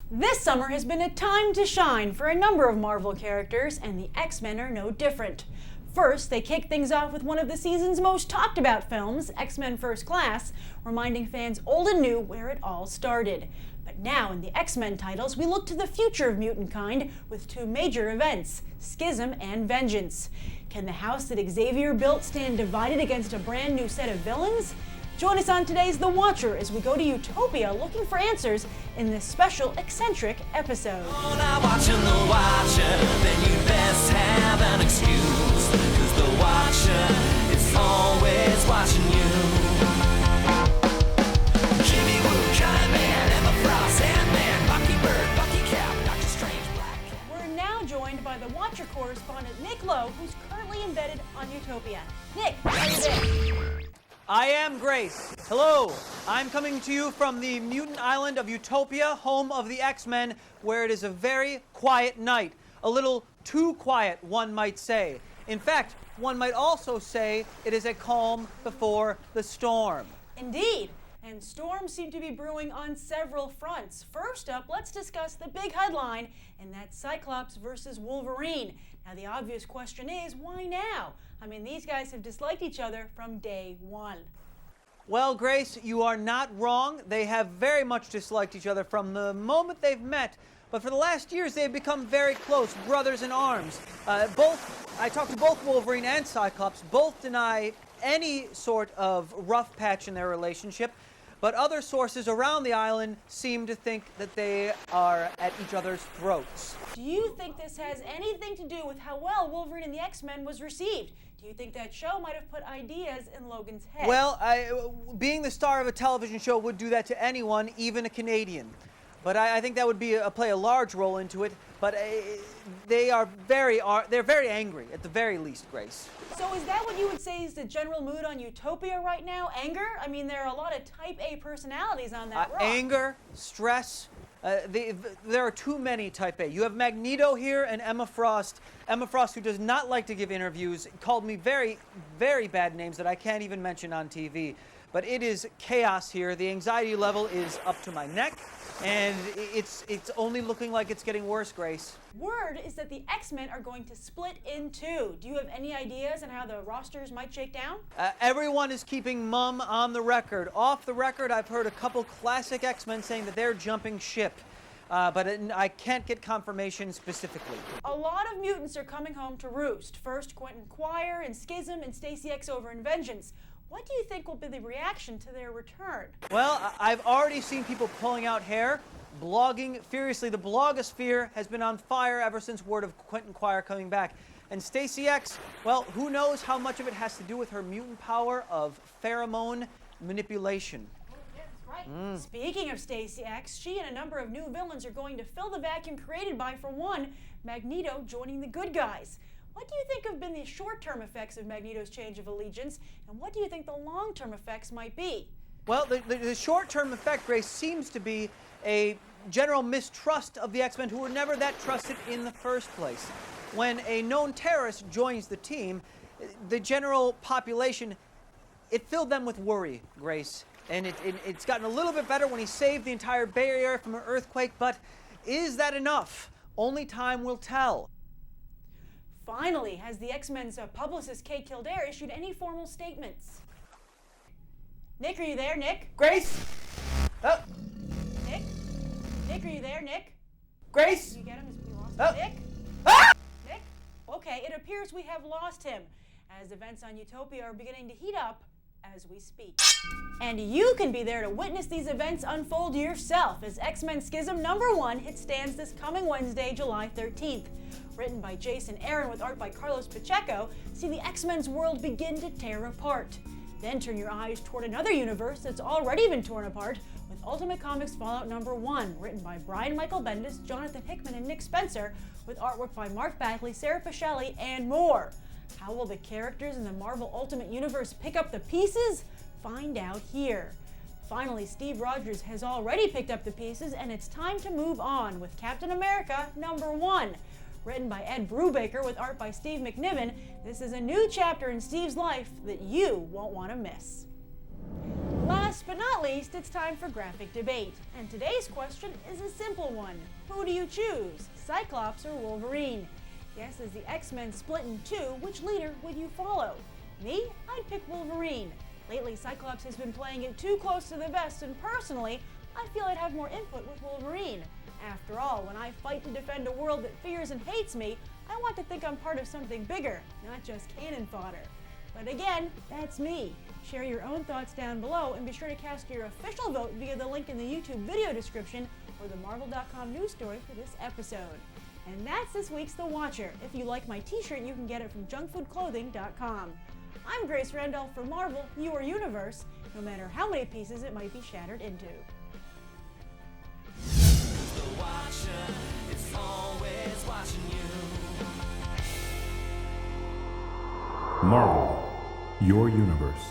This summer has been a time to shine for a number of Marvel characters, and the X-Men are no different. First, they kick things off with one of the season's most talked about films, X-Men First Class, reminding fans old and new where it all started. But now, in the X-Men titles, we look to the future of mutant kind with two major events, Schism and Vengeance. Can the house that Xavier built stand divided against a brand new set of villains? Join us on today's The Watcher as we go to Utopia looking for answers in this special eccentric episode. Now watching The Watcher, then you best have an excuse, 'cause The Watcher is always watching you. Jimmy Woo, Giant Man, Emma Frost, Ant-Man, Bucky Bird, Bucky Cap, Doctor Strange, Black Cat. We're now joined by The Watcher correspondent Nick Lowe, who's currently embedded on Utopia. Nick, how you doing? I am Grace. Hello. I'm coming to you from the mutant island of Utopia, home of the X-Men, where it is a very quiet night. A little too quiet, one might say. In fact, one might also say it is a calm before the storm. Indeed. And storms seem to be brewing on several fronts. First up, let's discuss the big headline, and that's Cyclops versus Wolverine. Now, the obvious question is, why now? I mean, these guys have disliked each other from day one. Well, Grace, you are not wrong. They have very much disliked each other from the moment they've met. But for the last years, they've become very close, brothers in arms. I talked to both Wolverine and Cyclops. Both deny any sort of rough patch in their relationship. But other sources around the island seem to think that they are at each other's throats. Do you think this has anything to do with how well Wolverine and the X-Men was received? Do you think that show might have put ideas in Logan's head? Well, being the star of a television show would do that to anyone, even a Canadian. But I think that would be play a large role into it. But they're very angry, at the very least, Grace. So is that what you would say is the general mood on Utopia right now? Anger? I mean, there are a lot of type A personalities on that rock. Anger, stress. There are too many type A. You have Magneto here and Emma Frost. Emma Frost, who does not like to give interviews, called me very, very bad names that I can't even mention on TV. But it is chaos here. The anxiety level is up to my neck. And it's only looking like it's getting worse, Grace. Word is that the X-Men are going to split in two. Do you have any ideas on how the rosters might shake down? Everyone is keeping mum on the record. Off the record, I've heard a couple classic X-Men saying that they're jumping ship. But I can't get confirmation specifically. A lot of mutants are coming home to roost. First, Quentin, Quire, and Schism, and Stacy X over in Vengeance. What do you think will be the reaction to their return? Well, I've already seen people pulling out hair, blogging furiously. The blogosphere has been on fire ever since word of Quentin Quire coming back. And Stacy X, well, who knows how much of it has to do with her mutant power of pheromone manipulation. Right. Speaking of Stacy X, she and a number of new villains are going to fill the vacuum created by, for one, Magneto joining the good guys. What do you think have been the short-term effects of Magneto's change of allegiance, and what do you think the long-term effects might be? Well, the short-term effect, Grace, seems to be a general mistrust of the X-Men, who were never that trusted in the first place. When a known terrorist joins the team, the general population, it filled them with worry, Grace. And it's gotten a little bit better when he saved the entire Bay Area from an earthquake, but is that enough? Only time will tell. Finally, has the X-Men's publicist Kate Kildare issued any formal statements? Nick, are you there, Nick? Grace? Oh. Nick? Nick, are you there, Nick? Grace? Did you get him? We lost Oh. Nick? Ah! Nick? Okay, it appears we have lost him, as events on Utopia are beginning to heat up as we speak. And you can be there to witness these events unfold yourself as X-Men Schism #1 hit stands this coming Wednesday, July 13th. Written by Jason Aaron with art by Carlos Pacheco, see the X-Men's world begin to tear apart. Then turn your eyes toward another universe that's already been torn apart with Ultimate Comics Fallout #1, written by Brian Michael Bendis, Jonathan Hickman, and Nick Spencer, with artwork by Mark Bagley, Sarah Pacelli, and more. How will the characters in the Marvel Ultimate Universe pick up the pieces? Find out here. Finally, Steve Rogers has already picked up the pieces, and it's time to move on with Captain America #1. Written by Ed Brubaker with art by Steve McNiven, this is a new chapter in Steve's life that you won't want to miss. last but not least, it's time for graphic debate. And today's question is a simple one. Who do you choose, Cyclops or Wolverine? Yes, as the X-Men split in two, which leader would you follow? Me? I'd pick Wolverine. Lately, Cyclops has been playing it too close to the vest, and personally, I feel I'd have more input with Wolverine. After all, when I fight to defend a world that fears and hates me, I want to think I'm part of something bigger, not just cannon fodder. But again, that's me. Share your own thoughts down below, and be sure to cast your official vote via the link in the YouTube video description or the Marvel.com news story for this episode. And that's this week's The Watcher. If you like my t-shirt, you can get it from junkfoodclothing.com. I'm Grace Randolph for Marvel, your universe, no matter how many pieces it might be shattered into. The Watcher is always watching you. Marvel, your universe.